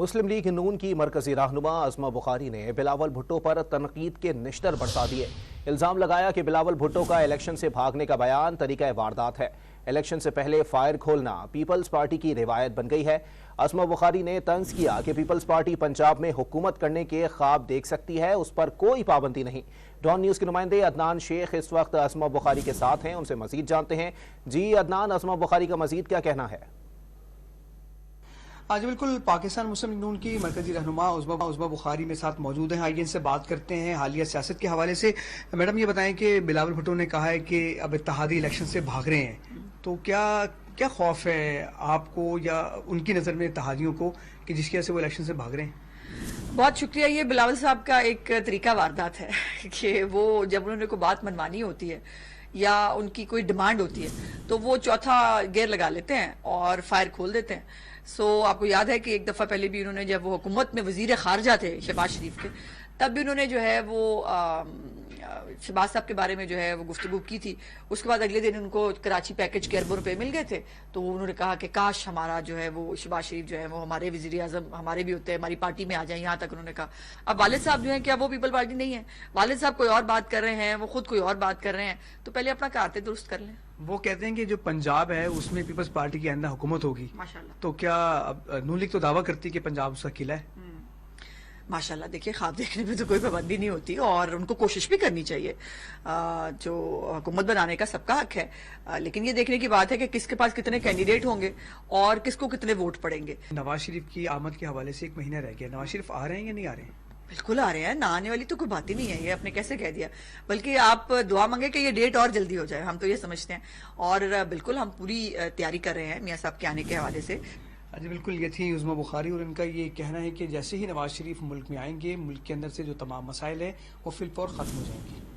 مسلم league نون کی مرکزی رہنما عظمہ بخاری نے بلاول بھٹو پر تنقید کے نشتر برسا دیے۔ الزام لگایا کہ بلاول بھٹو کا الیکشن سے بھاگنے کا بیان طریقہ واردات ہے۔ الیکشن سے پہلے فائر کھولنا پیپلز پارٹی کی روایت بن گئی ہے۔ عظمہ بخاری نے طنز کیا کہ پیپلز پارٹی پنجاب میں حکومت کرنے کے خواب دیکھ سکتی ہے، اس پر کوئی پابندی نہیں۔ ڈان نیوز کے نمائندے عدنان شیخ اس وقت عظمہ بخاری کے ساتھ ہیں، ان سے مزید جانتے ہیں۔ جی عدنان، عظمہ بخاری کا مزید کیا کہنا ہے؟ آج بالکل پاکستان مسلم لیگ نون کی مرکزی رہنما عظمہ بخاری میں ساتھ موجود ہیں۔ آئیے ان سے بات کرتے ہیں حالیہ سیاست کے حوالے سے۔ میڈم یہ بتائیں کہ بلاول بھٹو نے کہا ہے کہ اب اتحادی الیکشن سے بھاگ رہے ہیں، تو کیا خوف ہے آپ کو یا ان کی نظر میں اتحادیوں کو کہ جس کی وجہ سے وہ الیکشن سے بھاگ رہے ہیں؟ بہت شکریہ۔ یہ بلاول صاحب کا ایک طریقہ واردات ہے کہ وہ جب انہوں نے کوئی بات منوانی ہوتی ہے یا ان کی کوئی ڈیمانڈ ہوتی ہے تو وہ چوتھا گیئر لگا لیتے ہیں اور فائر کھول دیتے ہیں۔ آپ کو یاد ہے کہ ایک دفعہ پہلے بھی انہوں نے جب وہ حکومت میں وزیر خارجہ تھے شہباز شریف کے، تب بھی انہوں نے جو ہے وہ شہباز صاحب کے بارے میں جو ہے وہ گفتگو کی تھی۔ اس کے بعد اگلے دن ان کو کراچی پیکج کے اربوں روپے مل گئے تھے، تو انہوں نے کہا کہ کاش ہمارا جو ہے وہ شہباز شریف جو ہے وہ ہمارے وزیر اعظم ہمارے بھی ہوتے ہیں، ہماری پارٹی میں آ جائیں، یہاں تک انہوں نے کہا۔ اب والد صاحب جو ہیں کیا وہ پیپل پارٹی نہیں ہے؟ والد صاحب کوئی اور بات کر رہے ہیں، وہ خود کوئی اور بات کر رہے ہیں، تو پہلے اپنا کارتے درست کر لیں۔ وہ کہتے ہیں کہ جو پنجاب ہے اس میں پیپلز پارٹی کی آئندہ حکومت ہوگی، ماشاءاللہ۔ تو کیا نون لیگ تو دعویٰ کرتی کہ پنجاب اس کا قلعہ ہے؟ ماشاءاللہ، دیکھیں خواب دیکھنے میں تو کوئی پابندی نہیں ہوتی اور ان کو کوشش بھی کرنی چاہیے، جو حکومت بنانے کا سب کا حق ہے، لیکن یہ دیکھنے کی بات ہے کہ کس کے پاس کتنے کینڈیڈیٹ ہوں گے اور کس کو کتنے ووٹ پڑیں گے۔ نواز شریف کی آمد کے حوالے سے 1 مہینہ رہ گیا، نواز شریف آ رہے ہیں یا نہیں آ رہے ہیں؟ بالکل آ رہے ہیں، نہ آنے والی تو کوئی بات ہی نہیں ہے، یہ آپ نے کیسے کہہ دیا، بلکہ آپ دعا مانگے کہ یہ ڈیٹ اور جلدی ہو جائے، ہم تو یہ سمجھتے ہیں، اور بالکل ہم پوری تیاری کر رہے ہیں میاں صاحب کے آنے کے حوالے سے۔ جی بالکل، یہ تھی عظمہ بخاری اور ان کا یہ کہنا ہے کہ جیسے ہی نواز شریف ملک میں آئیں گے، ملک کے اندر سے جو تمام مسائل ہیں وہ فی الفور ختم ہو جائیں گے۔